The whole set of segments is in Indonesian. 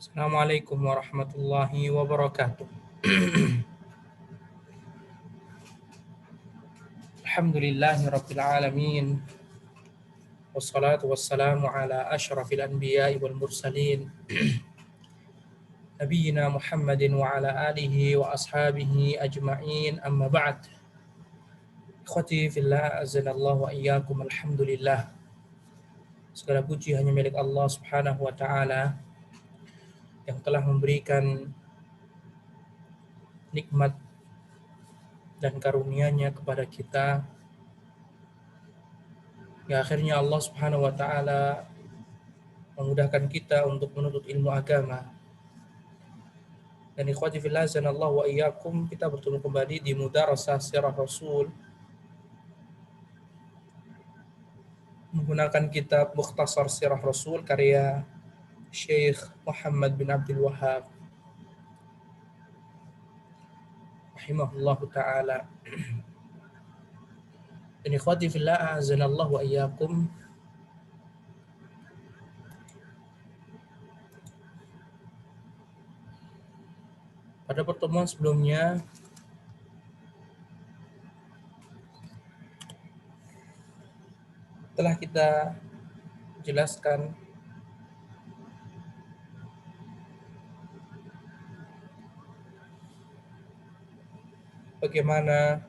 Assalamualaikum warahmatullahi wabarakatuh. Alhamdulillahi rabbil alamin. Wassalatu wassalamu ala ashrafil anbiya'i wal mursalin. Nabiyyina Muhammadin wa ala alihi wa ashabihi ajma'in, amma ba'd. Ikhwati fillah, azanallahu wa iyyakum, alhamdulillah. Segala puji hanya milik Allah subhanahu wa ta'ala yang telah memberikan nikmat dan karunia-Nya kepada kita. Ya, akhirnya Allah subhanahu wa ta'ala memudahkan kita untuk menuntut ilmu agama. Dan ikhwati fillah, zanallahu wa iyyakum, kita bertemu kembali di Mudarasah Sirah Rasul menggunakan kitab Mukhtasar Sirah Rasul karya Syekh Muhammad bin Abdul Wahhab rahimahullahu taala. Dan ikhwati fillah, zanallahu wa iyyakum, pada pertemuan sebelumnya telah kita jelaskan bagaimana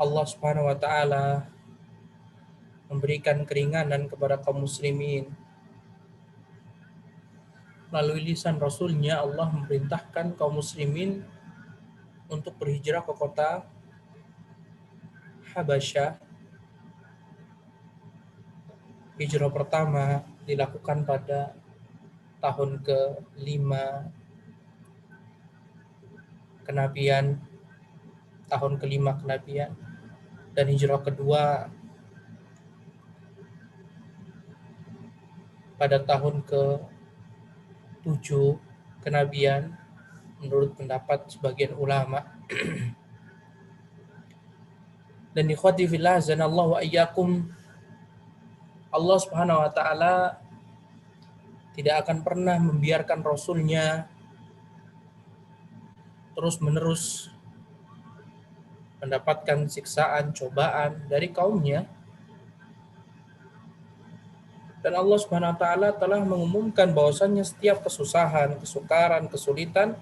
Allah Subhanahu wa taala memberikan keringanan kepada kaum muslimin. Melalui lisan Rasulnya, Allah memerintahkan kaum muslimin untuk berhijrah ke kota Habasyah. Hijrah pertama dilakukan pada tahun ke-5 kenabian, dan hijrah kedua pada tahun ke-7 kenabian menurut pendapat sebagian ulama. Dan ikhwati fillah, zanallahu wa iyyakum, Allah Subhanahu wa taala tidak akan pernah membiarkan Rasulnya terus-menerus mendapatkan siksaan, cobaan dari kaumnya. Dan Allah Subhanahu wa taala telah mengumumkan bahwasannya setiap kesusahan, kesukaran, kesulitan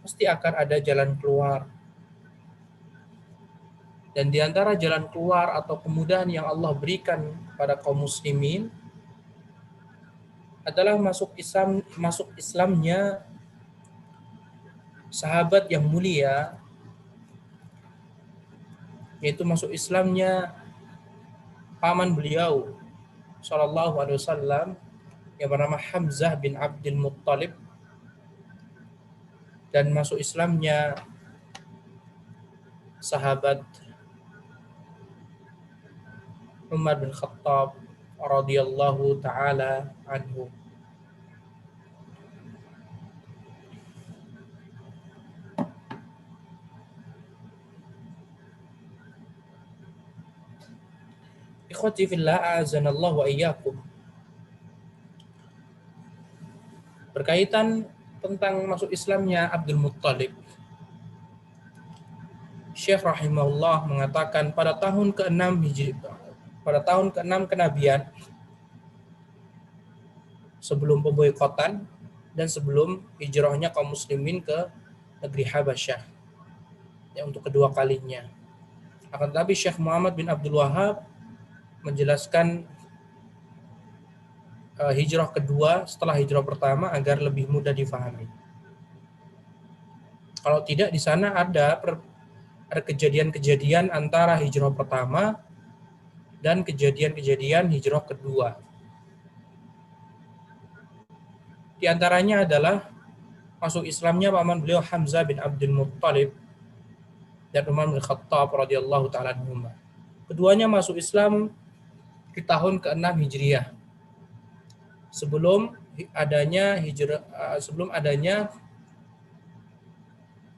pasti akan ada jalan keluar. Dan di antara jalan keluar atau kemudahan yang Allah berikan pada kaum muslimin adalah masuk Islamnya sahabat yang mulia, yaitu masuk Islamnya paman beliau sallallahu alaihi wasallam yang bernama Hamzah bin Abdul Muttalib, dan masuk Islamnya sahabat Umar bin Khattab radhiyallahu taala anhu. Ikhwati fillah, azanallahu wa iyyakum, berkaitan tentang masuk Islamnya Abdul Muttalib, Syekh rahimahullah mengatakan pada tahun ke-6 kenabian, sebelum pemboikotan dan sebelum hijrahnya kaum muslimin ke negeri Habasyah untuk kedua kalinya. Akan tetapi Syekh Muhammad bin Abdul Wahhab menjelaskan hijrah kedua setelah hijrah pertama agar lebih mudah difahami. Kalau tidak, di sana ada kejadian-kejadian antara hijrah pertama dan kejadian-kejadian hijrah kedua. Di antaranya adalah masuk Islamnya paman beliau Hamzah bin Abdul Muttalib dan Umar bin Khattab radhiyallahu taala anhuma. Keduanya masuk Islam di tahun ke-6 Hijriah. Sebelum adanya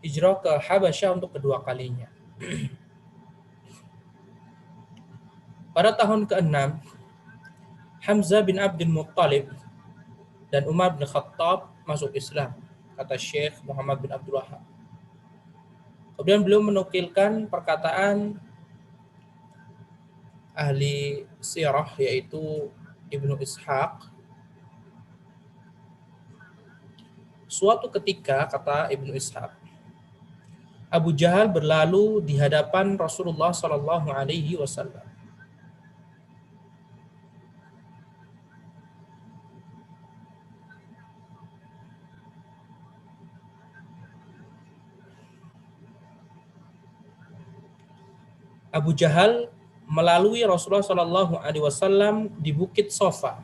hijrah ke Habasyah untuk kedua kalinya. Pada tahun ke-6, Hamzah bin Abdul Muttalib dan Umar bin Khattab masuk Islam, kata Syekh Muhammad bin Abdul Wahab. Kemudian beliau menukilkan perkataan ahli sirah yaitu Ibnu Ishaq. Suatu ketika, kata Ibnu Ishaq, Abu Jahal berlalu di hadapan Rasulullah Sallallahu Alaihi Wasallam. Abu Jahal melalui Rasulullah Sallallahu Alaihi Wasallam di Bukit Sofa.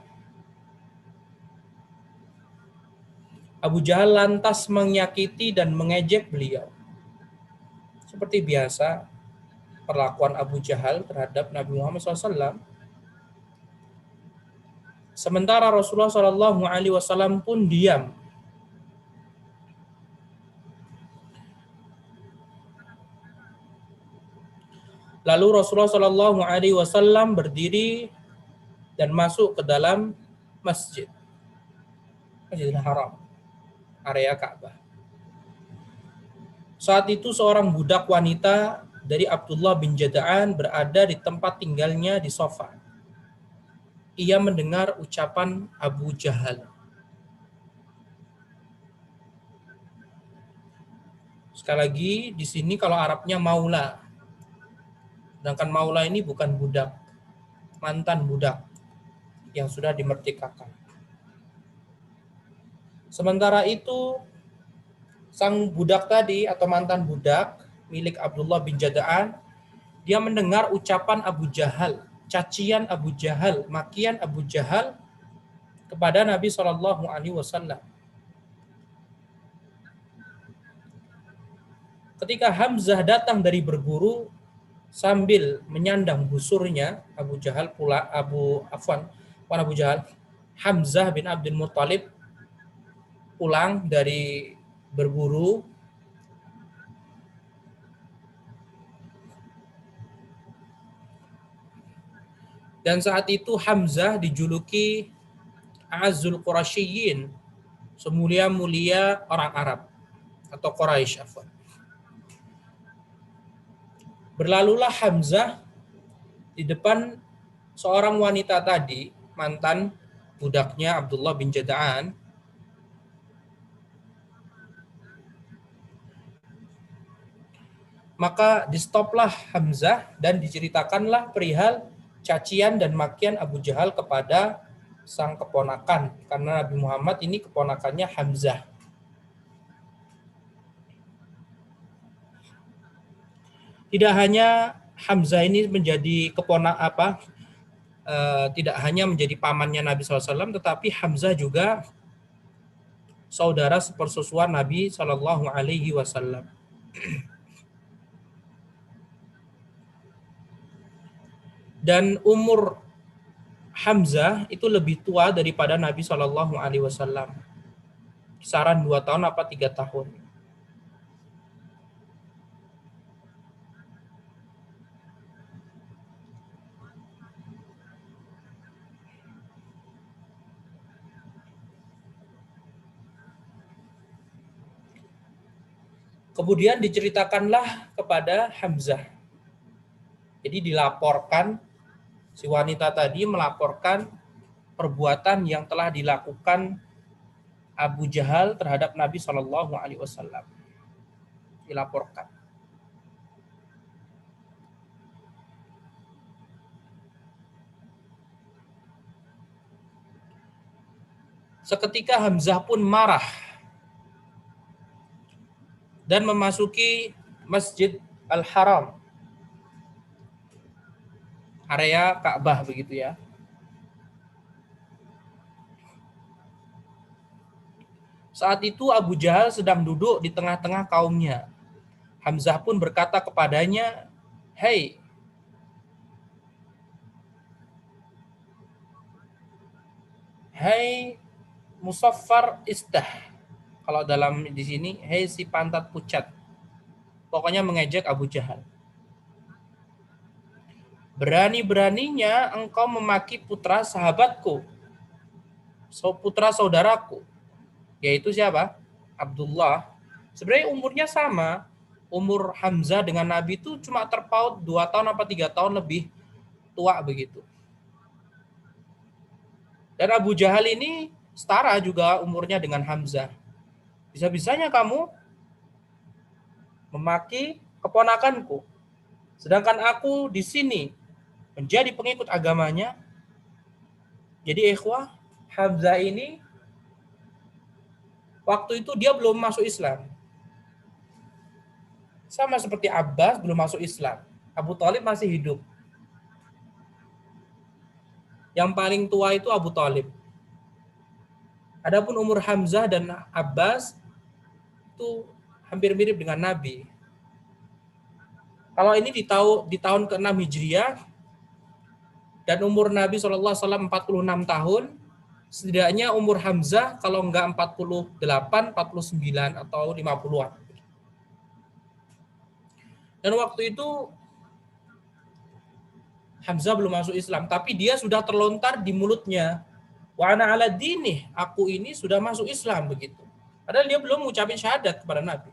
Abu Jahal lantas menyakiti dan mengejek beliau. Seperti biasa, perlakuan Abu Jahal terhadap Nabi Muhammad SAW. Sementara Rasulullah Sallallahu Alaihi Wasallam pun diam. Lalu Rasulullah Sallallahu Alaihi Wasallam berdiri dan masuk ke dalam Masjidil Haram, area Ka'bah. Saat itu seorang budak wanita dari Abdullah bin Jada'an berada di tempat tinggalnya di sofa. Ia mendengar ucapan Abu Jahal. Sekali lagi, di sini kalau Arabnya maula. Sedangkan maula ini bukan budak, mantan budak yang sudah dimerdekakan. Sementara itu, sang budak tadi atau mantan budak milik Abdullah bin Jada'an, dia mendengar ucapan Abu Jahal, cacian Abu Jahal, makian Abu Jahal kepada Nabi Shallallahu Alaihi Wasallam. Ketika Hamzah datang dari berburu sambil menyandang busurnya, Abu Jahal, Hamzah bin Abdul Muttalib pulang dari berburu. Dan saat itu Hamzah dijuluki A'azzul Quraisyin, semulia-mulia orang Arab atau Quraisy. Berlalulah Hamzah di depan seorang wanita tadi, mantan budaknya Abdullah bin Jada'an. Maka di-stoplah Hamzah dan diceritakanlah perihal cacian dan makian Abu Jahal kepada sang keponakan, karena Nabi Muhammad ini keponakannya Hamzah. Tidak hanya Hamzah ini menjadi tidak hanya menjadi pamannya Nabi SAW, tetapi Hamzah juga saudara sepersusuan Nabi Shallallahu Alaihi Wasallam. Dan umur Hamzah itu lebih tua daripada Nabi Shallallahu Alaihi Wasallam, kisaran 2 tahun apa 3 tahun. Kemudian diceritakanlah kepada Hamzah. Jadi dilaporkan, si wanita tadi melaporkan perbuatan yang telah dilakukan Abu Jahal terhadap Nabi Shallallahu Alaihi Wasallam. Dilaporkan. Seketika Hamzah pun marah dan memasuki Masjid Al-Haram, area Ka'bah begitu ya. Saat itu Abu Jahal sedang duduk di tengah-tengah kaumnya. Hamzah pun berkata kepadanya, "Hei, Musaffar Istah." Kalau dalam di sini, "Hei si pantat pucat." Pokoknya mengejek Abu Jahal. "Berani-beraninya engkau memaki putra sahabatku, putra saudaraku. yaitu siapa? Abdullah. Sebenarnya umurnya sama. Umur Hamzah dengan Nabi itu cuma terpaut 2 tahun apa 3 tahun lebih tua begitu. Dan Abu Jahal ini setara juga umurnya dengan Hamzah. Bisa-bisanya kamu memaki keponakanku. Sedangkan aku di sini menjadi pengikut agamanya. Jadi ikhwah, Hamzah ini waktu itu dia belum masuk Islam. Sama seperti Abbas belum masuk Islam. Abu Thalib masih hidup. Yang paling tua itu Abu Thalib. Adapun umur Hamzah dan Abbas itu hampir mirip dengan Nabi. Kalau ini di tahun ke-6 Hijriah dan umur Nabi SAW 46 tahun, setidaknya umur Hamzah kalau enggak 48, 49 atau 50-an. Dan waktu itu Hamzah belum masuk Islam, tapi dia sudah terlontar di mulutnya, wa ana ala dinih, aku ini sudah masuk Islam begitu. Padahal dia belum mengucapkan syahadat kepada Nabi.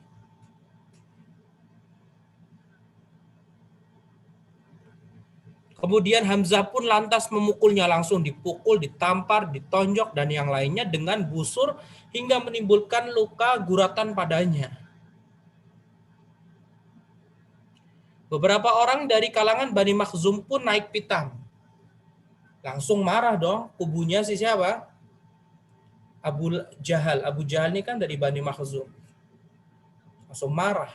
Kemudian Hamzah pun lantas memukulnya, langsung dipukul, ditampar, ditonjok, dan yang lainnya dengan busur hingga menimbulkan luka guratan padanya. Beberapa orang dari kalangan Bani Makhzum pun naik pitam. Langsung marah dong, kubunya si siapa? Abu Jahal. Abu Jahal ini kan dari Bani Makhzum. Langsung marah.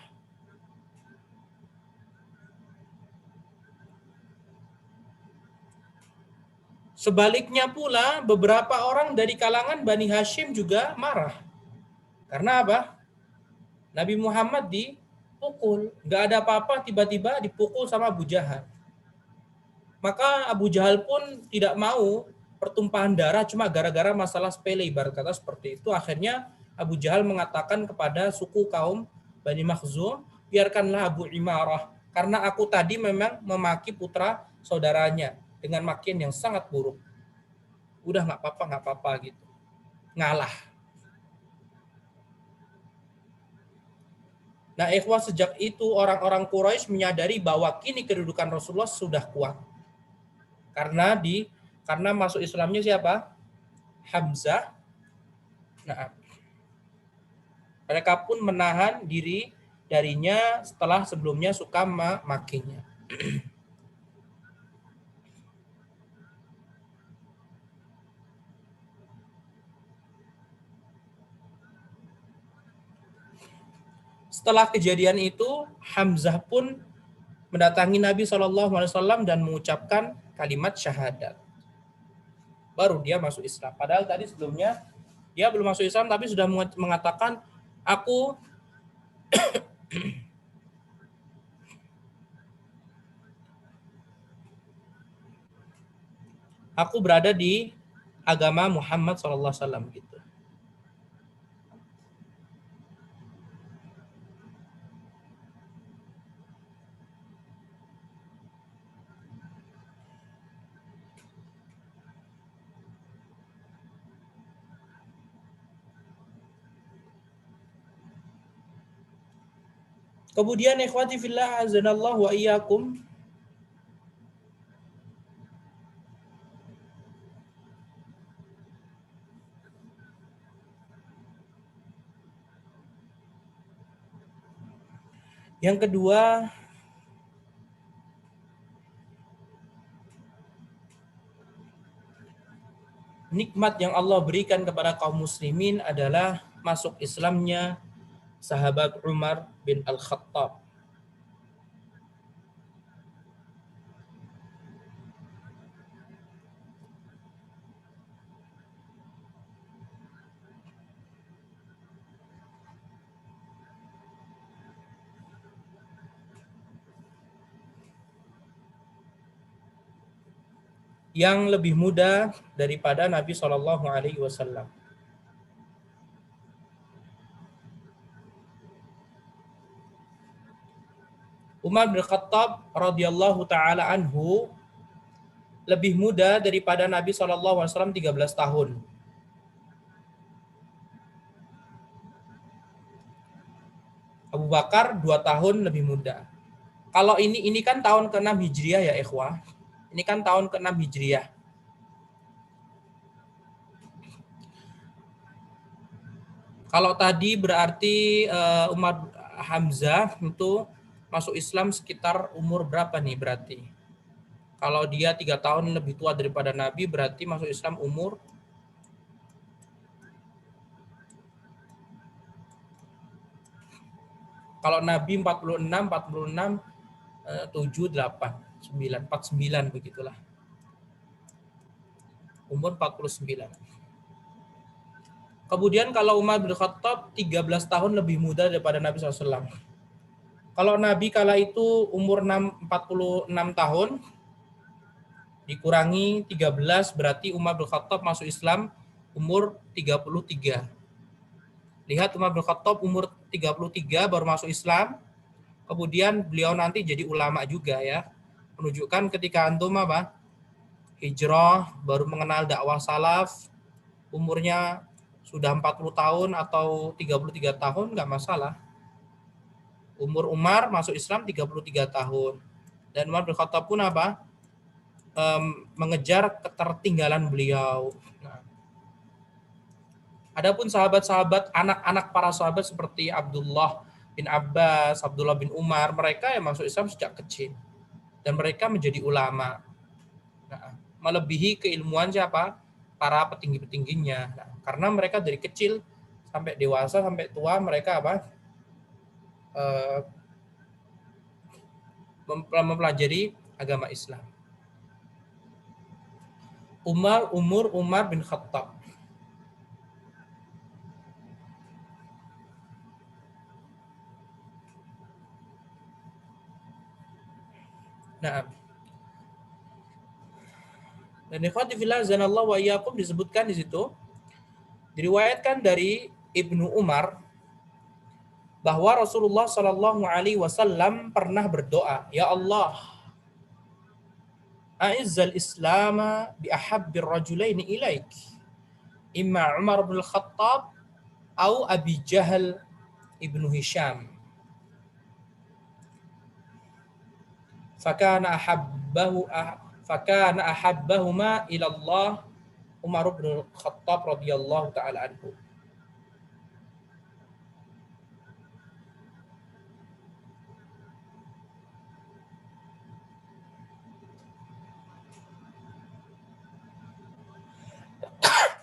Sebaliknya pula, beberapa orang dari kalangan Bani Hashim juga marah. Karena apa? Nabi Muhammad dipukul. Nggak ada apa-apa, tiba-tiba dipukul sama Abu Jahal. Maka Abu Jahal pun tidak mau pertumpahan darah cuma gara-gara masalah sepele, ibarat kata seperti itu. Akhirnya Abu Jahal mengatakan kepada suku kaum Bani Makhzum, biarkanlah Abu Imarah, karena aku tadi memang memaki putra saudaranya dengan makian yang sangat buruk. Udah nggak apa-apa gitu. Ngalah. Nah, ikhwah, sejak itu orang-orang Quraisy menyadari bahwa kini kedudukan Rasulullah sudah kuat. Karena masuk Islamnya siapa? Hamzah. Nah, mereka pun menahan diri darinya setelah sebelumnya suka makinya. Setelah kejadian itu, Hamzah pun mendatangi Nabi SAW dan mengucapkan kalimat syahadat. Baru dia masuk Islam. Padahal tadi sebelumnya dia belum masuk Islam, tapi sudah mengatakan, aku berada di agama Muhammad SAW gitu. Kemudian ikhwati fillah azanallahu wa iyyakum, yang kedua, nikmat yang Allah berikan kepada kaum muslimin adalah masuk Islamnya sahabat Umar bin Al-Khattab. Yang lebih muda daripada Nabi SAW. Umar bin Khattab radhiyallahu taala anhu lebih muda daripada Nabi SAW 13 tahun. Abu Bakar 2 tahun lebih muda. Kalau ini kan tahun ke-6 Hijriah ya ikhwah. Ini kan tahun ke-6 Hijriah. Kalau tadi berarti Umar Hamzah itu masuk Islam sekitar umur berapa nih berarti? Kalau dia 3 tahun lebih tua daripada Nabi, berarti masuk Islam umur kalau Nabi 46, 7, 8, 9, 49 begitulah. Umur 49. Kemudian kalau Umar bin Khattab 13 tahun lebih muda daripada Nabi SAW. Kalau Nabi kala itu umur 46 tahun, dikurangi 13 berarti Umar bin Khattab masuk Islam umur 33. Lihat Umar bin Khattab umur 33 baru masuk Islam, kemudian beliau nanti jadi ulama juga ya. Menunjukkan ketika antum apa? Hijrah, baru mengenal dakwah salaf, umurnya sudah 40 tahun atau 33 tahun nggak masalah. Umur Umar masuk Islam 33 tahun. Dan Umar bin Khattab pun apa? Mengejar ketertinggalan beliau. Nah, adapun sahabat-sahabat, anak-anak para sahabat seperti Abdullah bin Abbas, Abdullah bin Umar, mereka yang masuk Islam sejak kecil. Dan mereka menjadi ulama. Nah, melebihi keilmuan siapa? Para petinggi-petingginya. Nah, karena mereka dari kecil sampai dewasa, sampai tua, mereka apa? Mempelajari agama Islam. Umur Umar bin Khattab. Nah, dan ikhwati fillah zanallahu wa iyyakum disebutkan di situ, diriwayatkan dari Ibnu Umar bahwa Rasulullah Shallallahu alaihi wasallam pernah berdoa, "Ya Allah, a'izzal Islam bi ahabbir rajulaini ilaik, imma Umar bin Khattab atau Abi Jahal ibnu Hisham." Fakana ahabbahuma ila Allah Umar bin Khattab radhiyallahu taala anhu.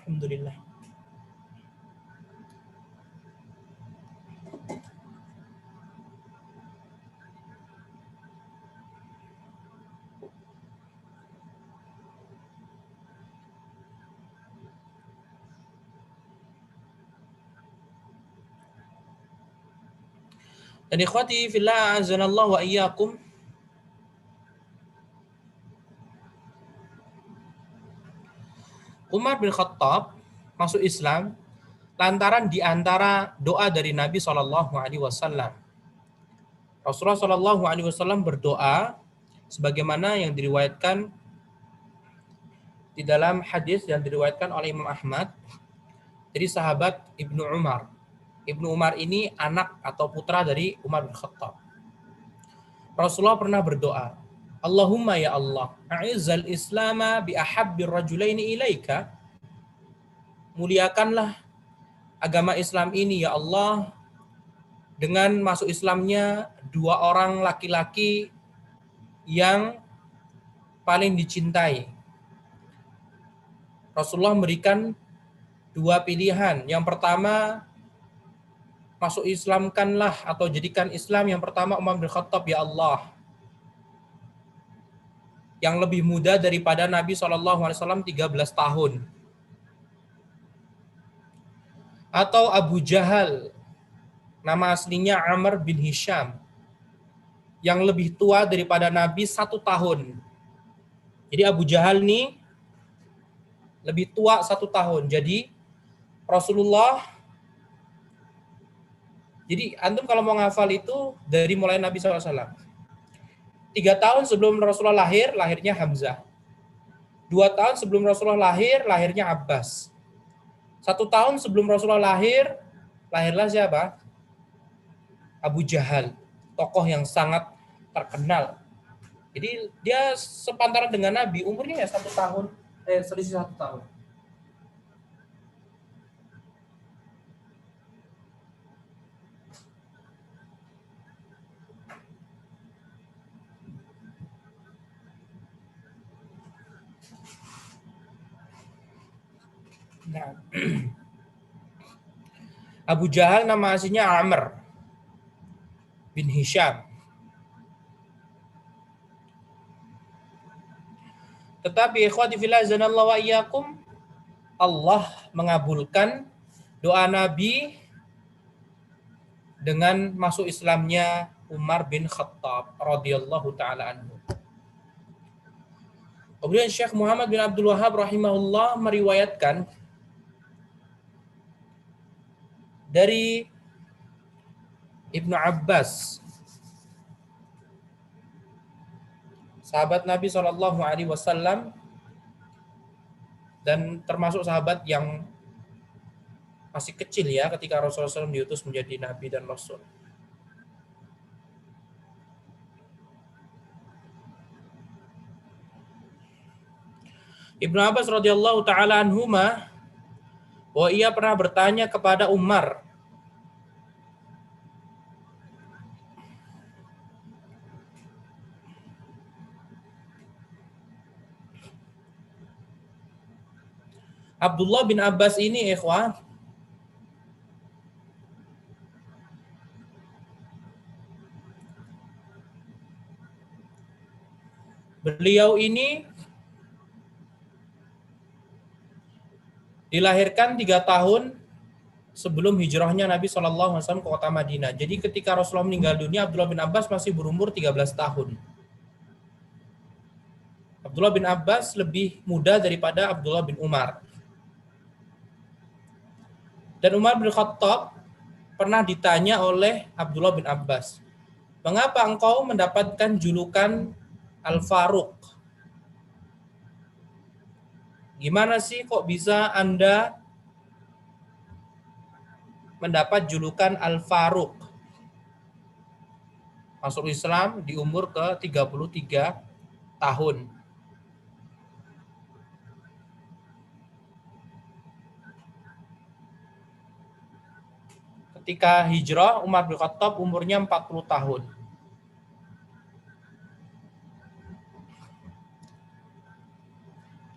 Alhamdulillah. Dan ikhwati fillah azanallahu wa iyyakum, Umar bin Khattab masuk Islam lantaran di antara doa dari Nabi Shallallahu alaihi wasallam. Rasulullah Shallallahu alaihi wasallam berdoa sebagaimana yang diriwayatkan di dalam hadis yang diriwayatkan oleh Imam Ahmad dari sahabat Ibnu Umar. Ibnu Umar ini anak atau putra dari Umar bin Khattab. Rasulullah pernah berdoa, Allahumma ya Allah, a'izzal islama bi ahabbir rajulaini ilaika. Muliakanlah agama Islam ini ya Allah dengan masuk Islamnya 2 orang laki-laki yang paling dicintai. Rasulullah memberikan 2 pilihan. Yang pertama, masuk Islamkanlah atau jadikan Islam yang pertama Umar bin Khattab ya Allah, yang lebih muda daripada Nabi SAW 13 tahun. Atau Abu Jahal, nama aslinya Amr bin Hisham, yang lebih tua daripada Nabi 1 tahun. Jadi Abu Jahal ini lebih tua 1 tahun. Jadi Rasulullah, jadi antum kalau mau ngafal itu dari mulai Nabi SAW. 3 tahun sebelum Rasulullah lahir, lahirnya Hamzah. 2 tahun sebelum Rasulullah lahir, lahirnya Abbas. 1 tahun sebelum Rasulullah lahir, lahirlah siapa? Abu Jahal, tokoh yang sangat terkenal. Jadi dia sepantaran dengan Nabi, umurnya ya 1 tahun, selisih 1 tahun. Nah, Abu Jahal nama aslinya Amr bin Hisham. Tetapi ikhwati fillah azanallahu wa iyyakum, Allah mengabulkan doa Nabi dengan masuk Islamnya Umar bin Khattab radhiyallahu taala anhu. Kemudian Syekh Muhammad bin Abdul Wahhab rahimahullah meriwayatkan dari Ibnu Abbas, sahabat Nabi Shallallahu Alaihi Wasallam dan termasuk sahabat yang masih kecil ya ketika Rasulullah SAW diutus menjadi Nabi dan Rasul. Ibnu Abbas radhiyallahu taala anhuma bahwa ia pernah bertanya kepada Umar, Abdullah bin Abbas ini ikhwah, beliau ini dilahirkan 3 tahun sebelum hijrahnya Nabi SAW ke kota Madinah. Jadi ketika Rasulullah meninggal dunia, Abdullah bin Abbas masih berumur 13 tahun. Abdullah bin Abbas lebih muda daripada Abdullah bin Umar. Dan Umar bin Khattab pernah ditanya oleh Abdullah bin Abbas, mengapa engkau mendapatkan julukan Al-Faruq? Gimana sih kok bisa Anda mendapat julukan Al-Faruq? Masuk Islam di umur ke-33 tahun. Ketika hijrah, Umar bin Khattab umurnya 40 tahun.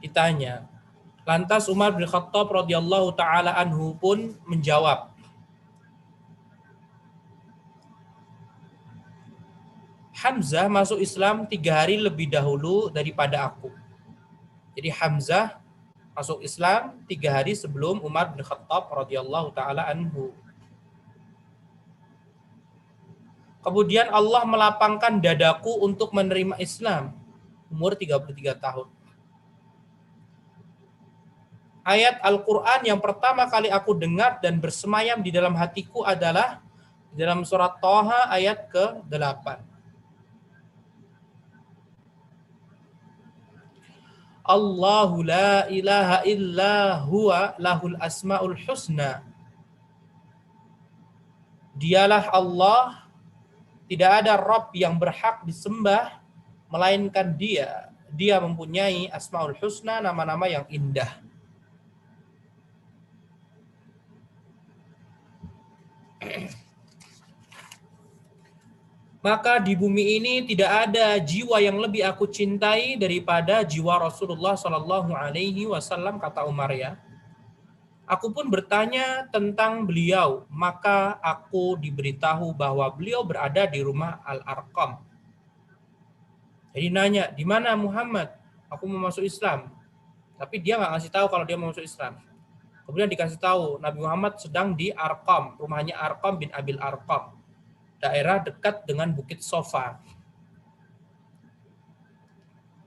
Ditanya. Lantas Umar bin Khattab radhiyallahu taala anhu pun menjawab, Hamzah masuk Islam 3 hari lebih dahulu daripada aku. Jadi Hamzah masuk Islam 3 hari sebelum Umar bin Khattab radhiyallahu taala anhu. Kemudian Allah melapangkan dadaku untuk menerima Islam umur 33 tahun. Ayat Al-Quran yang pertama kali aku dengar dan bersemayam di dalam hatiku adalah dalam surat Thaha ayat ke-8. Allahu la ilaha illa huwa lahul asma'ul husna. Dialah Allah, tidak ada Rabb yang berhak disembah melainkan Dia. Dia mempunyai asma'ul husna, nama-nama yang indah. Maka di bumi ini tidak ada jiwa yang lebih aku cintai daripada jiwa Rasulullah Shallallahu Alaihi Wasallam, kata Umar ya. Aku pun bertanya tentang beliau, maka aku diberitahu bahwa beliau berada di rumah Al-Arqam. Jadi nanya, di mana Muhammad? Aku mau masuk Islam. Tapi dia nggak ngasih tahu kalau dia mau masuk Islam. Kemudian dikasih tahu Nabi Muhammad sedang di Arqam, rumahnya Arqam bin Abil Arqam, daerah dekat dengan Bukit Sofa.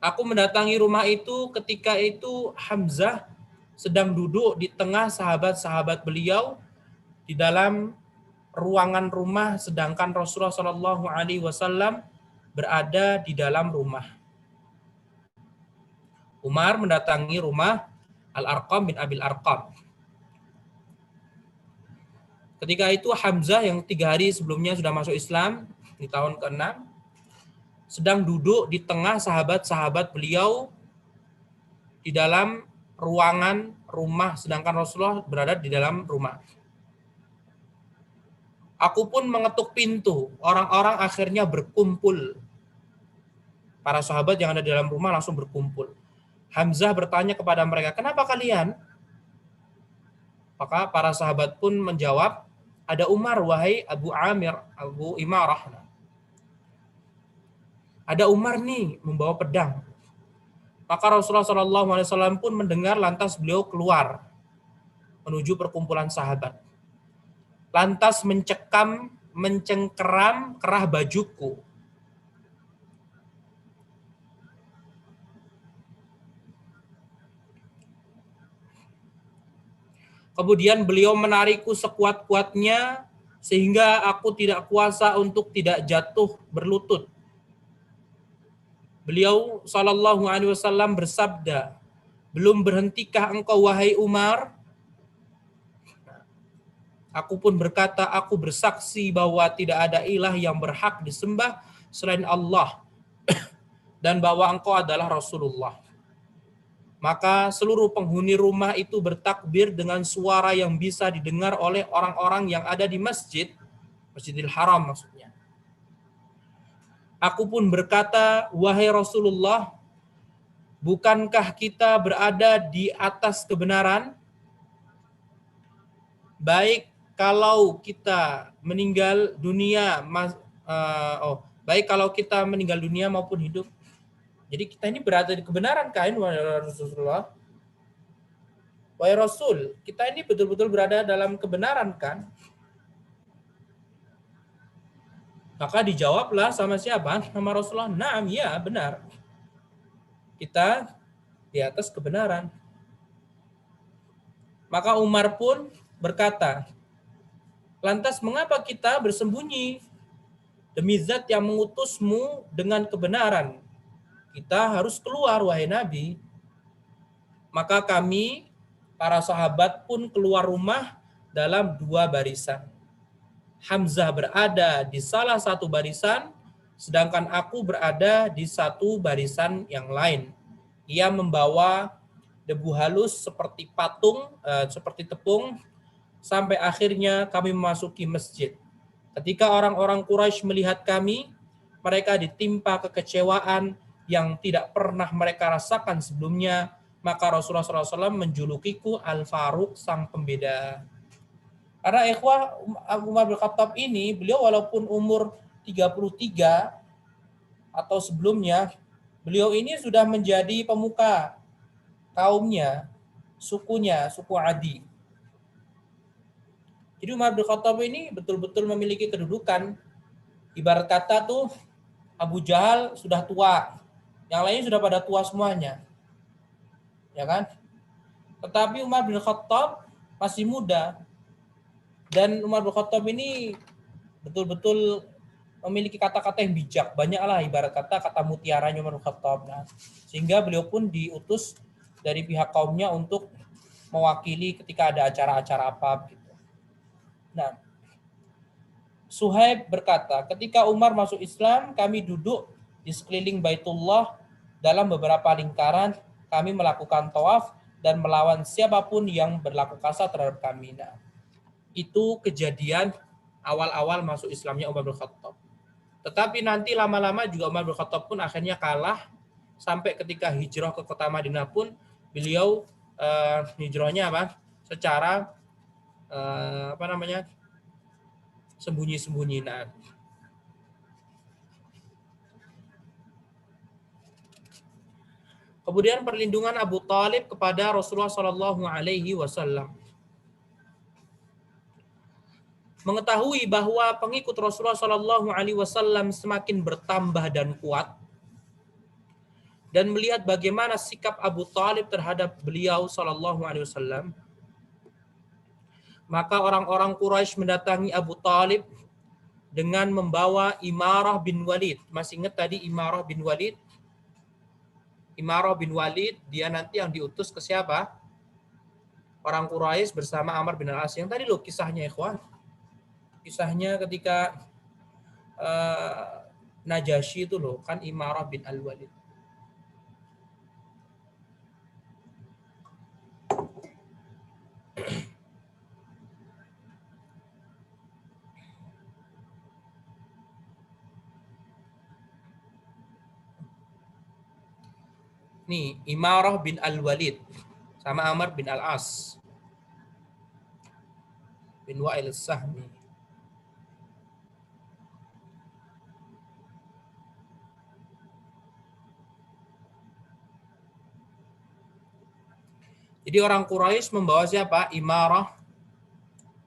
Aku mendatangi rumah itu ketika itu Hamzah sedang duduk di tengah sahabat-sahabat beliau di dalam ruangan rumah, sedangkan Rasulullah Shallallahu Alaihi Wasallam berada di dalam rumah. Umar mendatangi rumah Al-Arqam bin Abil Arqam. Ketika itu Hamzah yang 3 hari sebelumnya sudah masuk Islam di tahun ke-6 sedang duduk di tengah sahabat-sahabat beliau di dalam ruangan rumah, sedangkan Rasulullah berada di dalam rumah. Aku pun mengetuk pintu, orang-orang akhirnya berkumpul. Para sahabat yang ada di dalam rumah langsung berkumpul. Hamzah bertanya kepada mereka, kenapa kalian? Maka para sahabat pun menjawab, ada Umar, wahai Abu Amir, Abu Imarah. Ada Umar nih membawa pedang. Maka Rasulullah SAW pun mendengar, lantas beliau keluar menuju perkumpulan sahabat. Lantas mencengkeram kerah bajuku. Kemudian beliau menarikku sekuat-kuatnya sehingga aku tidak kuasa untuk tidak jatuh berlutut. Beliau SAW bersabda, belum berhentikah engkau wahai Umar? Aku pun berkata, aku bersaksi bahwa tidak ada ilah yang berhak disembah selain Allah dan bahwa engkau adalah Rasulullah. Maka seluruh penghuni rumah itu bertakbir dengan suara yang bisa didengar oleh orang-orang yang ada di Masjidil Haram maksudnya. Aku pun berkata, wahai Rasulullah, bukankah kita berada di atas kebenaran? Baik kalau kita meninggal dunia, baik kalau kita meninggal dunia maupun hidup. Jadi kita ini berada di kebenaran kan, wahai Rasulullah? Wahai Rasul, kita ini betul-betul berada dalam kebenaran kan? Maka dijawablah sama siapa? Nama Rasulullah, naam, ya benar. Kita di atas kebenaran. Maka Umar pun berkata, lantas mengapa kita bersembunyi? Demi zat yang mengutusmu dengan kebenaran, kita harus keluar wahai Nabi. Maka kami, para sahabat pun keluar rumah dalam 2 barisan. Hamzah berada di salah satu barisan, sedangkan aku berada di satu barisan yang lain. Ia membawa debu halus seperti seperti tepung, sampai akhirnya kami memasuki masjid. Ketika orang-orang Quraisy melihat kami, mereka ditimpa kekecewaan yang tidak pernah mereka rasakan sebelumnya. Maka Rasulullah SAW menjulukiku Al-Faruq, sang pembeda. Karena ikhwah Umar bin Khattab ini, beliau walaupun umur 33 atau sebelumnya, beliau ini sudah menjadi pemuka kaumnya, sukunya, suku Adi. Jadi Umar bin Khattab ini betul-betul memiliki kedudukan. Ibarat kata tuh Abu Jahal sudah tua, yang lainnya sudah pada tua semuanya. Ya kan? Tetapi Umar bin Khattab masih muda. Dan Umar bin Khattab ini betul-betul memiliki kata-kata yang bijak. Banyaklah ibarat kata mutiaranya Umar bin Khattab. Nah, sehingga beliau pun diutus dari pihak kaumnya untuk mewakili ketika ada acara-acara apa gitu. Nah, Suhaib berkata, ketika Umar masuk Islam, kami duduk di sekeliling Baitullah dalam beberapa lingkaran, kami melakukan tawaf dan melawan siapapun yang berlaku kasar terhadap kami. Nah, itu kejadian awal-awal masuk Islamnya Umar bin Khattab. Tetapi nanti lama-lama juga Umar bin Khattab pun akhirnya kalah, sampai ketika hijrah ke kota Madinah pun beliau hijrahnya secara sembunyi-sembunyi. Nah, kemudian perlindungan Abu Thalib kepada Rasulullah SAW. Mengetahui bahwa pengikut Rasulullah SAW semakin bertambah dan kuat, dan melihat bagaimana sikap Abu Thalib terhadap beliau SAW, maka orang-orang Quraisy mendatangi Abu Thalib dengan membawa Imarah bin Walid. Masih ingat tadi Imarah bin Walid? Imarah bin Walid, dia nanti yang diutus ke siapa? Orang Quraisy bersama Amr bin Al-As. Yang tadi loh kisahnya, ikhwan. Kisahnya ketika Najasyi itu loh, kan Imarah bin Al-Walid. Nih, Imarah bin Al-Walid sama Amr bin Al-As bin Wa'il As-Sahmi. Jadi orang Quraisy membawa siapa? Imarah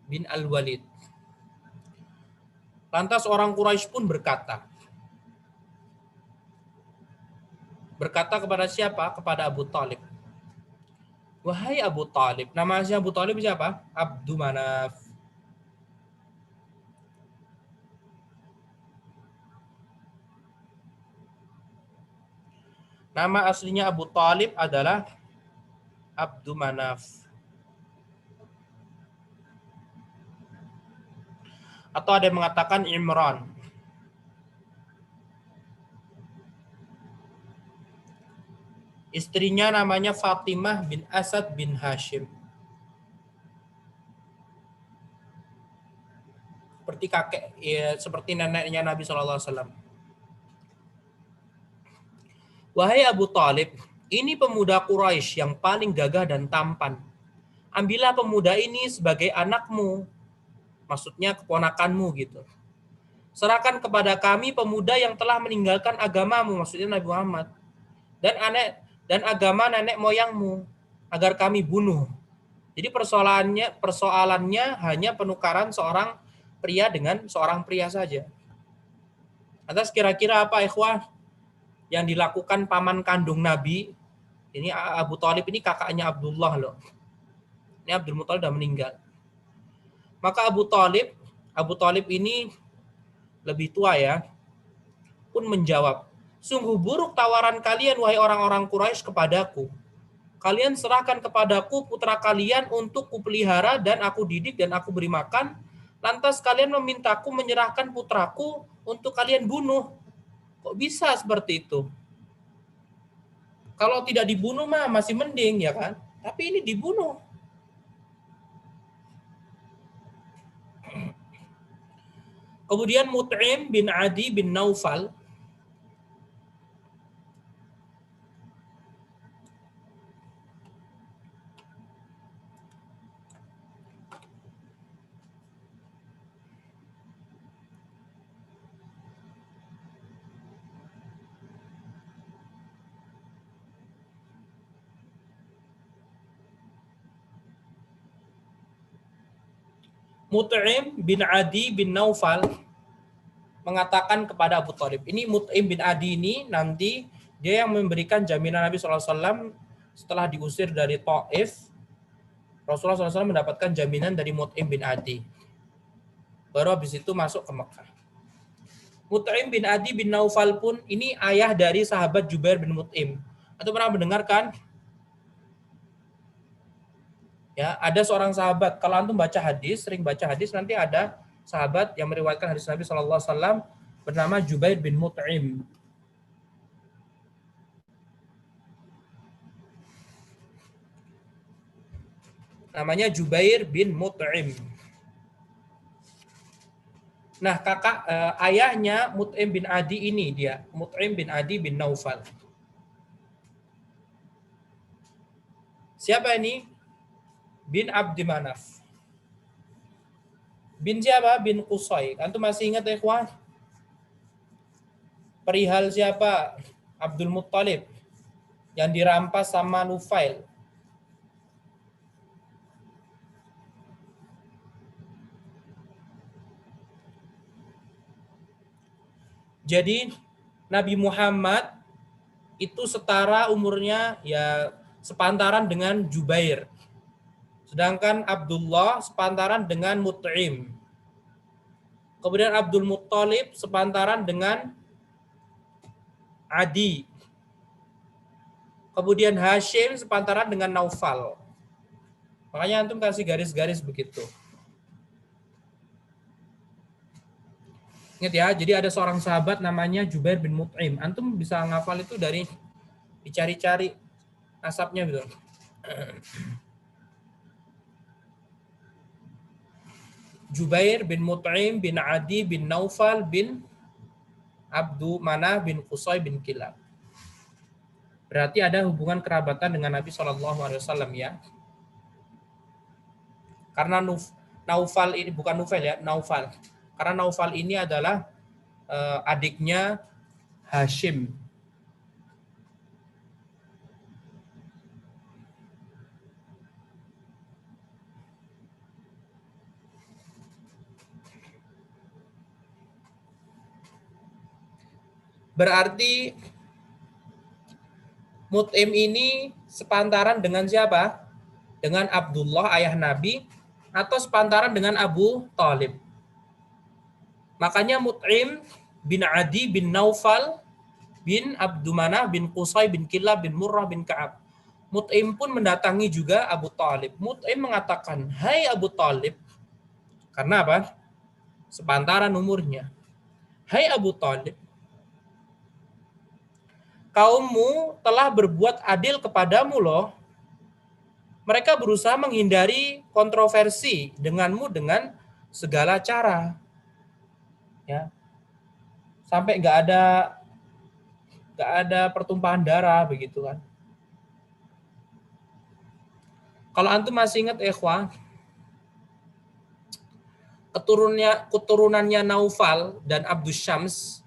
bin Al-Walid. Lantas orang Quraisy pun berkata kepada siapa? Kepada Abu Talib. Wahai Abu Talib. Nama asli Abu Talib siapa? Abdu Manaf. Nama aslinya Abu Talib adalah Abdu Manaf. Atau ada yang mengatakan Imran. Istrinya namanya Fatimah bin Asad bin Hashim. Seperti kakek, ya, seperti neneknya Nabi SAW. Wahai Abu Talib, ini pemuda Quraisy yang paling gagah dan tampan. Ambillah pemuda ini sebagai anakmu. Maksudnya keponakanmu gitu. Serahkan kepada kami pemuda yang telah meninggalkan agamamu, maksudnya Nabi Muhammad. Dan agama nenek moyangmu, agar kami bunuh. Jadi persoalannya hanya penukaran seorang pria dengan seorang pria saja. Atas kira-kira apa ikhwah yang dilakukan paman kandung Nabi? Ini Abu Thalib ini kakaknya Abdullah loh. Ini Abdul Muthalib sudah meninggal. Maka Abu Thalib ini lebih tua ya, pun menjawab, sungguh buruk tawaran kalian wahai orang-orang Quraisy kepadaku. Kalian serahkan kepadaku putra kalian untuk kupelihara dan aku didik dan aku beri makan. Lantas kalian memintaku menyerahkan putraku untuk kalian bunuh. Kok bisa seperti itu? Kalau tidak dibunuh mah masih mending ya kan? Tapi ini dibunuh. Kemudian Mut'im bin Adi bin Naufal Mut'im bin Adi bin Naufal mengatakan kepada Abu Thalib. Ini Mut'im bin Adi ini nanti dia yang memberikan jaminan Nabi SAW setelah diusir dari Taif. Rasulullah SAW mendapatkan jaminan dari Mut'im bin Adi. Baru habis itu masuk ke Mekah. Mut'im bin Adi bin Naufal pun ini ayah dari sahabat Jubair bin Mut'im. Atau pernah mendengarkan? Ya, ada seorang sahabat. Kalau antum baca hadis, sering baca hadis, nanti ada sahabat yang meriwayatkan hadis Nabi SAW bernama Jubair bin Mut'im. Namanya Jubair bin Mut'im. Nah, ayahnya Mut'im bin Adi ini dia, Mut'im bin Adi bin Naufal. Siapa ini? Bin Abdi Manaf. Bin siapa? Bin Qusay. Antum masih ingat ya, ikhwan? Perihal siapa? Abdul Muttalib yang dirampas sama Nufail. Jadi Nabi Muhammad itu setara umurnya ya sepantaran dengan Jubair. Sedangkan Abdullah sepantaran dengan Mut'im. Kemudian Abdul Muttalib sepantaran dengan Adi. Kemudian Hashim sepantaran dengan Naufal. Makanya antum kasih garis-garis begitu. Ingat ya, jadi ada seorang sahabat namanya Jubair bin Mut'im. Antum bisa ngafal itu dari dicari-cari nasabnya gitu. Jubair bin Mut'im bin Adi bin Naufal bin Abdu Manah bin Qusay bin Kilab. Berarti ada hubungan kerabatan dengan Nabi SAW ya. Karena Naufal ini bukan Nufel ya, Naufal. Karena Naufal ini adalah adiknya Hashim. Berarti Mut'im ini sepantaran dengan siapa? Dengan Abdullah ayah Nabi atau sepantaran dengan Abu Talib. Makanya Mut'im bin Adi bin Naufal bin Abdumanah bin Qusay bin Kilab bin Murrah bin Ka'ab. Mut'im pun mendatangi juga Abu Talib. Mut'im mengatakan, hai Abu Talib, karena apa? Sepantaran umurnya. Hai Abu Talib, kaummu telah berbuat adil kepadamu loh. Mereka berusaha menghindari kontroversi denganmu dengan segala cara. Ya. Sampai nggak ada pertumpahan darah begitu kan. Kalau antum masih ingat ikhwah, keturunannya Naufal dan Abdus Syams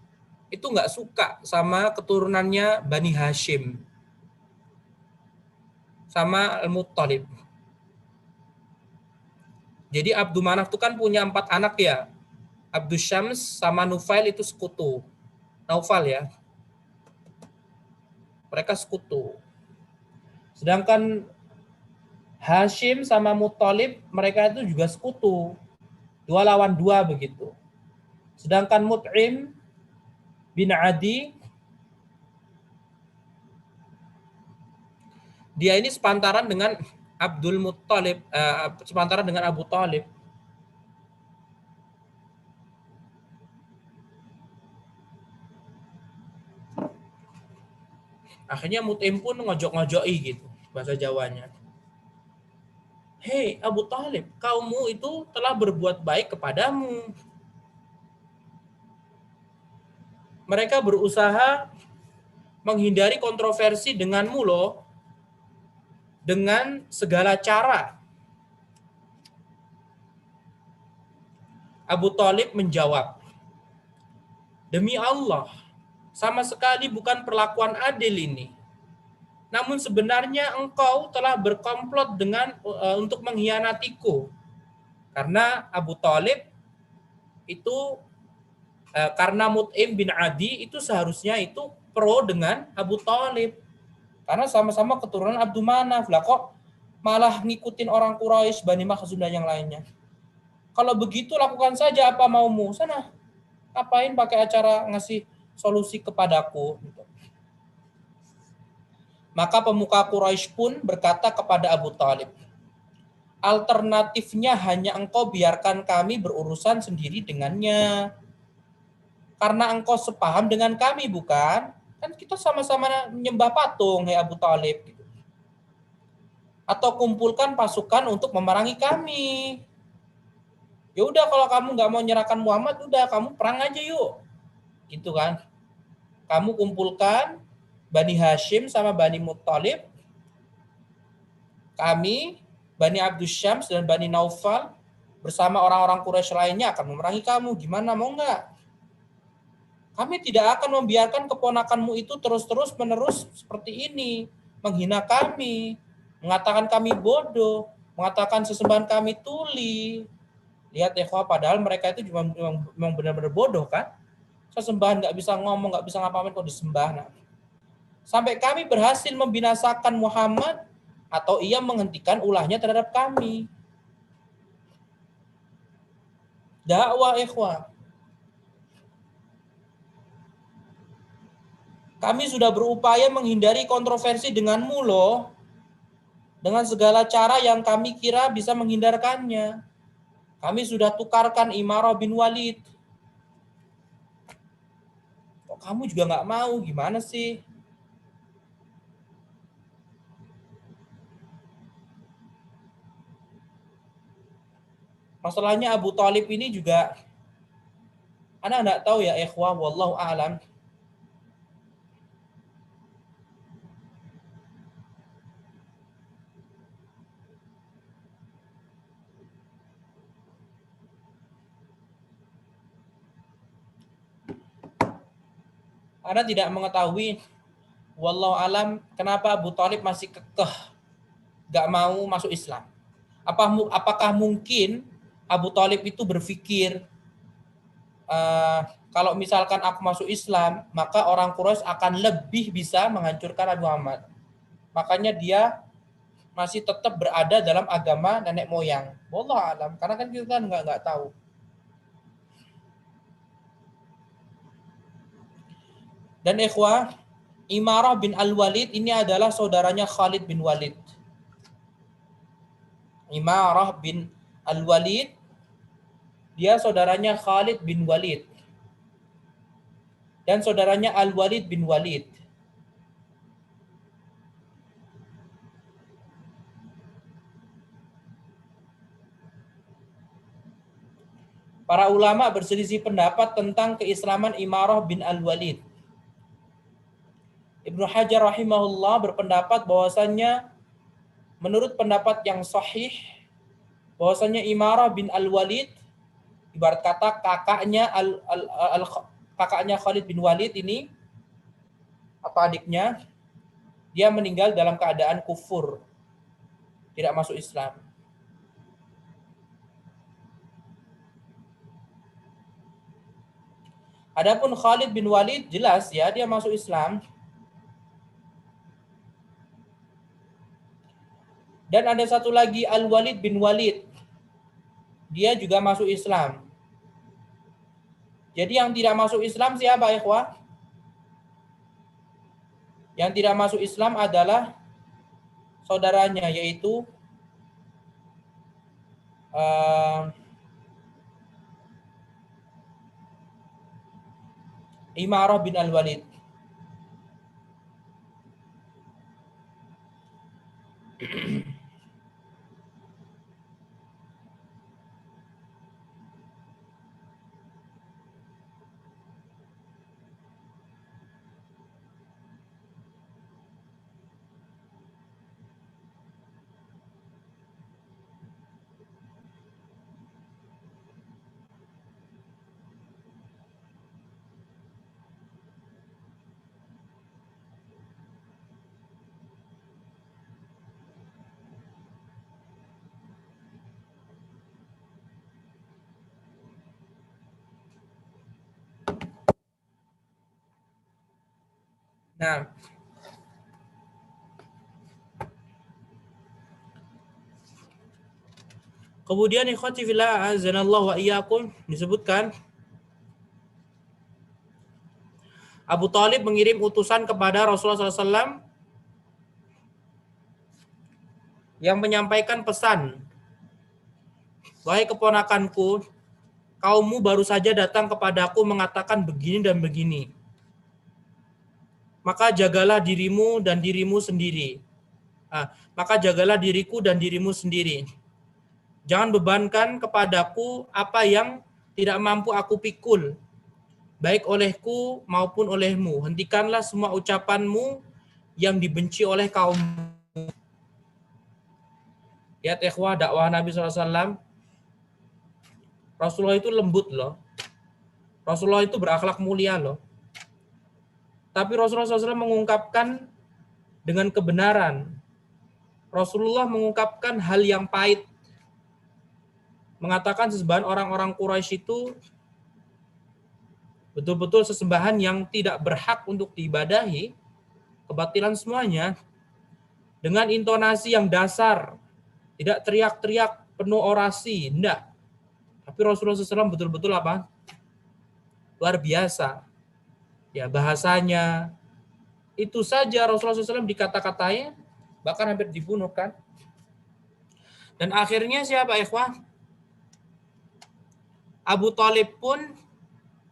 itu nggak suka sama keturunannya Bani Hashim sama Al-Muttalib. Jadi Abdul Manaf itu kan punya 4 anak ya. Abdus Syams sama Nufail itu sekutu. Naufal ya. Mereka sekutu. Sedangkan Hashim sama Muttalib mereka itu juga sekutu. 2 lawan 2 begitu. Sedangkan Mut'im bin Adi dia ini sepantaran dengan Abdul Muttalib, sepantaran dengan Abu Talib. Akhirnya Mut'im pun ngojok-ngojoki gitu bahasa Jawanya. Hei Abu Talib, kaummu itu telah berbuat baik kepadamu. Mereka berusaha menghindari kontroversi denganmu loh. Dengan segala cara. Abu Talib menjawab, demi Allah, sama sekali bukan perlakuan adil ini. Namun sebenarnya engkau telah berkomplot dengan untuk mengkhianatiku. Karena Abu Talib itu karena Mut'im bin Adi itu seharusnya itu pro dengan Abu Talib. Karena sama-sama keturunan Abdul Manaf. Lah kok malah ngikutin orang Quraisy, Bani Makhzum dan yang lainnya. Kalau begitu lakukan saja apa maumu. Sana, ngapain pakai acara ngasih solusi kepadaku. Maka pemuka Quraisy pun berkata kepada Abu Talib, alternatifnya hanya engkau biarkan kami berurusan sendiri dengannya. Karena engkau sepaham dengan kami, bukan? Kan kita sama-sama menyembah patung, hai Abu Talib. Atau kumpulkan pasukan untuk memerangi kami. Ya udah kalau kamu nggak mau nyerahkan Muhammad, udah kamu perang aja yuk. Gitu kan. Kamu kumpulkan Bani Hashim sama Bani Muttalib. Kami, Bani Abdus Syams dan Bani Naufal bersama orang-orang Quraisy lainnya akan memerangi kamu. Gimana, mau nggak? Kami tidak akan membiarkan keponakanmu itu terus-terus menerus seperti ini. Menghina kami, mengatakan kami bodoh, mengatakan sesembahan kami tuli. Lihat ya, padahal mereka itu memang benar-benar bodoh kan. Sesembahan nggak bisa ngomong, nggak bisa ngapain kok disembah. Nah, sampai kami berhasil membinasakan Muhammad atau ia menghentikan ulahnya terhadap kami. Dakwah ikhwah. Kami sudah berupaya menghindari kontroversi denganmu loh. Dengan segala cara yang kami kira bisa menghindarkannya. Kami sudah tukarkan Imarah bin Walid. Kok kamu juga nggak mau? Gimana sih? Masalahnya Abu Thalib ini juga, Anda nggak tahu ya ikhwah, wallahu a'lam. Anda tidak mengetahui, wallahu alam, kenapa Abu Thalib masih kekeh gak mau masuk Islam. Apakah mungkin Abu Thalib itu berpikir, kalau misalkan aku masuk Islam, maka orang Quraisy akan lebih bisa menghancurkan Nabi Muhammad. Makanya dia masih tetap berada dalam agama nenek moyang. Wallahu alam, karena kan kita kan nggak tahu. Dan ikhwah, Imarah bin Al-Walid ini adalah saudaranya Khalid bin Walid. Imarah bin Al-Walid, dia saudaranya Khalid bin Walid. Dan saudaranya Al-Walid bin Walid. Para ulama berselisih pendapat tentang keislaman Imarah bin Al-Walid. Ibnu Hajar rahimahullah berpendapat bahwasannya, menurut pendapat yang sahih, bahwasannya Imarah bin Al-Walid, ibarat kata kakaknya Khalid bin Walid ini, atau adiknya, dia meninggal dalam keadaan kufur, tidak masuk Islam. Adapun Khalid bin Walid, jelas ya dia masuk Islam. Dan ada satu lagi, Al-Walid bin Walid, dia juga masuk Islam. Jadi yang tidak masuk Islam siapa, ikhwah? Yang tidak masuk Islam adalah saudaranya, yaitu Imarah bin Al-Walid. Nah, kemudian ikhwati fillah azanallahu wa iyyakum, disebutkan Abu Thalib mengirim utusan kepada Rasulullah SAW yang menyampaikan pesan, wahai keponakanku, kaummu baru saja datang kepadaku mengatakan begini dan begini. Maka jagalah dirimu dan dirimu sendiri. Maka jagalah diriku dan dirimu sendiri. Jangan bebankan kepadaku apa yang tidak mampu aku pikul, baik olehku maupun olehmu. Hentikanlah semua ucapanmu yang dibenci oleh kaum. Lihat ikhwah, dakwah Nabi SAW. Rasulullah itu lembut loh. Rasulullah itu berakhlak mulia loh. Tapi Rasulullah SAW mengungkapkan dengan kebenaran. Rasulullah mengungkapkan hal yang pahit. Mengatakan sesembahan orang-orang Quraisy itu betul-betul sesembahan yang tidak berhak untuk diibadahi, kebatilan semuanya, dengan intonasi yang dasar, tidak teriak-teriak penuh orasi, enggak. Tapi Rasulullah SAW betul-betul apa? Luar biasa. Ya, bahasanya itu saja Rasulullah SAW dikata-katain, bahkan hampir dibunuh kan. Dan akhirnya siapa ikhwah? Abu Thalib pun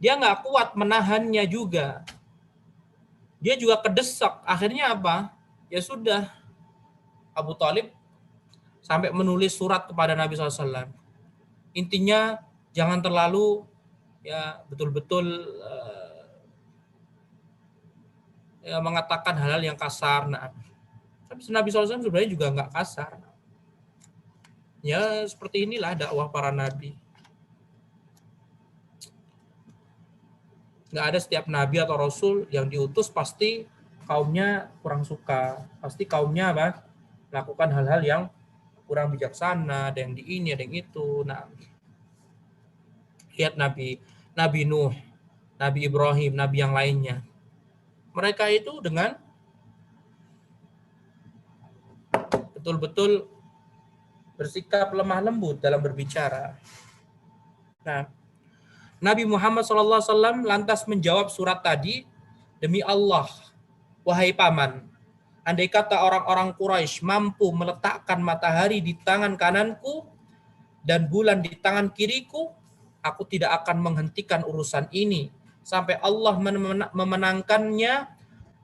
dia nggak kuat menahannya juga. Dia juga kedesak. Akhirnya apa? Ya sudah, Abu Thalib sampai menulis surat kepada Nabi SAW. Intinya jangan terlalu ya betul-betul ya, mengatakan hal-hal yang kasar. Nah, tapi Nabi SAW sebenarnya juga nggak kasar. Ya seperti inilah dakwah para nabi. Nggak ada setiap nabi atau rasul yang diutus pasti kaumnya kurang suka. Pasti kaumnya apa? Melakukan hal-hal yang kurang bijaksana, ada yang di ini, ada yang itu. Nah, lihat Nabi Nuh, Nabi Ibrahim, Nabi yang lainnya. Mereka itu dengan betul-betul bersikap lemah lembut dalam berbicara. Nah, Nabi Muhammad SAW lantas menjawab surat tadi, demi Allah, wahai paman, andai kata orang-orang Quraisy mampu meletakkan matahari di tangan kananku dan bulan di tangan kiriku, aku tidak akan menghentikan urusan ini sampai Allah memenangkannya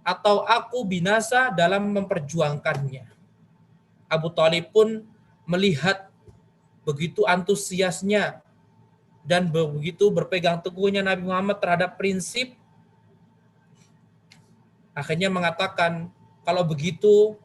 atau aku binasa dalam memperjuangkannya. Abu Thalib pun melihat begitu antusiasnya dan begitu berpegang teguhnya Nabi Muhammad terhadap prinsip, akhirnya mengatakan, kalau begitu,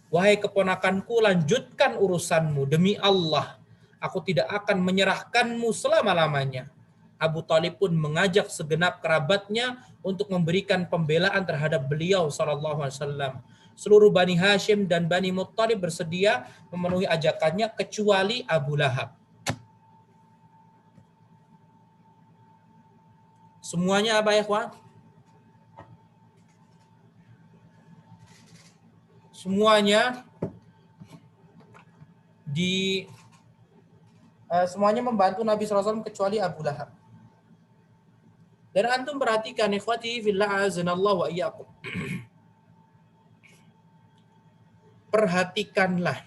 wahai keponakanku, lanjutkan urusanmu. Demi Allah, aku tidak akan menyerahkanmu selama-lamanya. Abu Thalib pun mengajak segenap kerabatnya untuk memberikan pembelaan terhadap beliau SAW. Seluruh Bani Hashim dan Bani Muttalib bersedia memenuhi ajakannya kecuali Abu Lahab. Semuanya apa ya, kawan? Semuanya semuanya membantu Nabi SAW kecuali Abu Lahab. Dan antum perhatikan, ikhwati fillah azanallahu wa iyyakum. Perhatikanlah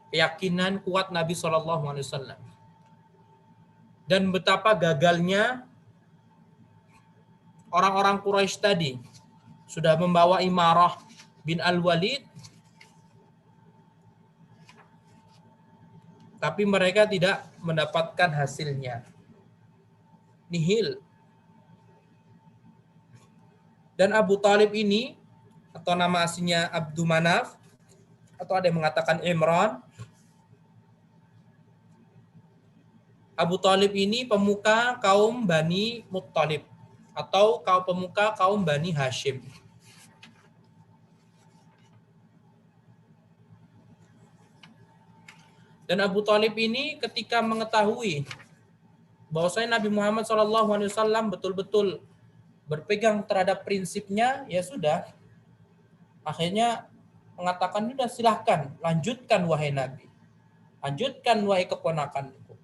keyakinan kuat Nabi SAW dan betapa gagalnya orang-orang Quraisy tadi. Sudah membawa Imarah bin Al-Walid, tapi mereka tidak mendapatkan hasilnya. Nihil. Dan Abu Thalib ini, atau nama aslinya Abdu Manaf, atau ada yang mengatakan Imran, Abu Thalib ini pemuka kaum Bani Muttalib, atau pemuka kaum Bani Hashim. Dan Abu Thalib ini ketika mengetahui bahwasanya Nabi Muhammad SAW betul-betul berpegang terhadap prinsipnya, ya sudah, akhirnya mengatakan, sudah silahkan, lanjutkan wahai Nabi, lanjutkan wahai keponakanku.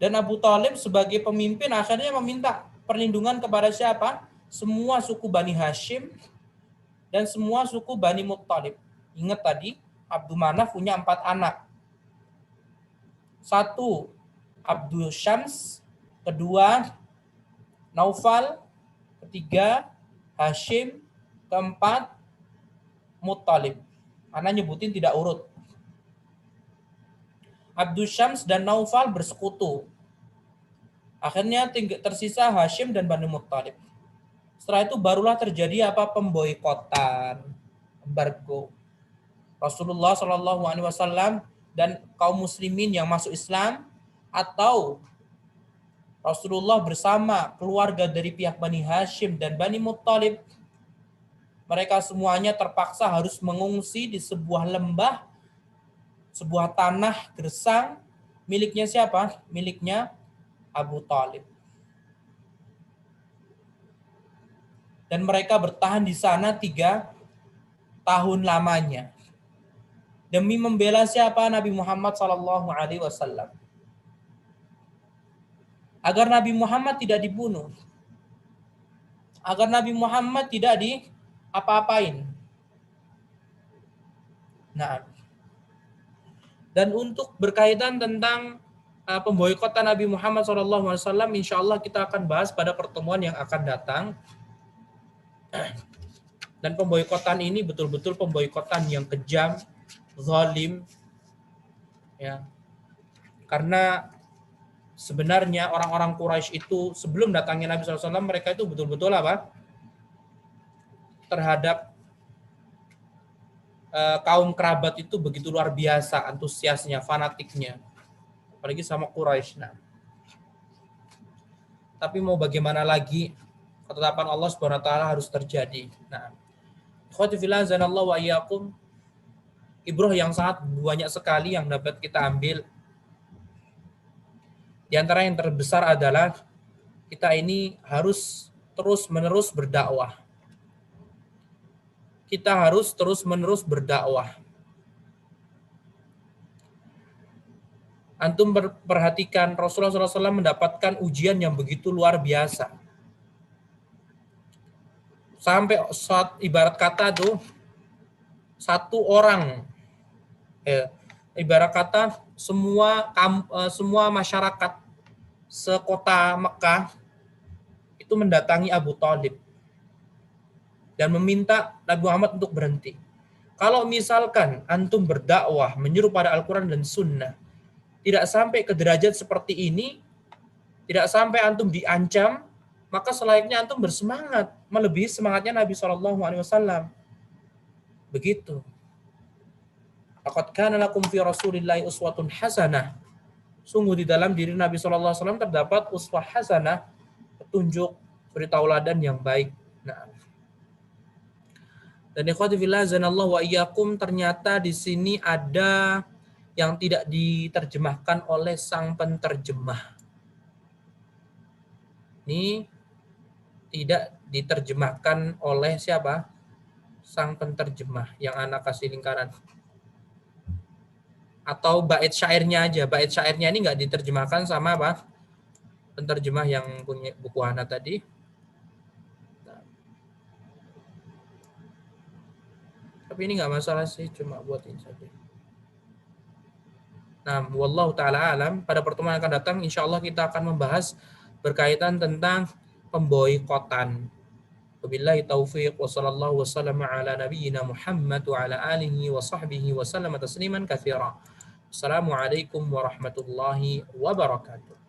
Dan Abu Thalib sebagai pemimpin akhirnya meminta perlindungan kepada siapa? Semua suku Bani Hashim dan semua suku Bani Muttalib. Ingat tadi, Abdul Manaf punya 4 anak. 1, Abdul Syams. 2, Naufal. 3, Hashim. 4, Muttalib. Karena nyebutin tidak urut. Abdul Syams dan Naufal bersekutu. Akhirnya tersisa Hashim dan Bani Muttalib. Setelah itu barulah terjadi apa? Pemboikotan, embargo. Rasulullah SAW dan kaum muslimin yang masuk Islam, atau Rasulullah bersama keluarga dari pihak Bani Hashim dan Bani Muttalib, mereka semuanya terpaksa harus mengungsi di sebuah lembah, sebuah tanah gersang miliknya siapa? Miliknya Abu Thalib. Dan mereka bertahan di sana 3 tahun lamanya. Demi membela siapa? Nabi Muhammad SAW. Agar Nabi Muhammad tidak dibunuh. Agar Nabi Muhammad tidak diapa-apain. Nah, Dan untuk berkaitan tentang pemboikotan Nabi Muhammad SAW, insya Allah kita akan bahas pada pertemuan yang akan datang. Dan pemboikotan ini betul-betul pemboikotan yang kejam, zalim, ya. Karena sebenarnya orang-orang Quraisy itu sebelum datangnya Nabi SAW, mereka itu betul-betul apa? Terhadap kaum kerabat itu begitu luar biasa antusiasnya, fanatiknya, apalagi sama Quraisy. Nah, tapi mau bagaimana lagi, ketetapan Allah Subhanahu wa taala harus terjadi. Nah, ikhwati fillah azanallahu wa iyyakum, ibrah yang sangat banyak sekali yang dapat kita ambil. Di antara yang terbesar adalah kita ini harus terus-menerus berdakwah. Kita harus terus-menerus berdakwah. Antum perhatikan Rasulullah SAW mendapatkan ujian yang begitu luar biasa. Sampai saat ibarat kata tuh satu orang, ibarat kata semua masyarakat sekota Mekah itu mendatangi Abu Thalib dan meminta Nabi Muhammad untuk berhenti. Kalau misalkan antum berdakwah menyeru pada Al-Quran dan Sunnah, tidak sampai ke derajat seperti ini, tidak sampai antum diancam, maka selayaknya antum bersemangat, melebihi semangatnya Nabi SAW. Begitu. Laqad kana lakum fi Rasulillahi uswatun hasanah. Sungguh di dalam diri Nabi SAW terdapat uswah hasanah, petunjuk, suri tauladan yang baik. Nah, dan ikhwati fillah azanallahu wa iyyakum, ternyata di sini ada yang tidak diterjemahkan oleh sang penterjemah. Ini tidak diterjemahkan oleh siapa? Sang penterjemah yang anak kasih lingkaran. Atau bait syairnya aja. Bait syairnya ini nggak diterjemahkan sama apa? Penterjemah yang punya buku anak tadi. Nah. Tapi ini nggak masalah sih, cuma buat ini saja. Nah, wallahu ta'ala alam, pada pertemuan yang akan datang, insya Allah kita akan membahas berkaitan tentang pemboikotan. Wabillahi taufiq wa sallallahu wa sallama ala nabiyyina Muhammad wa ala alihi wa sahbihi wa sallama tasliman katsira. Assalamualaikum warahmatullahi wabarakatuh.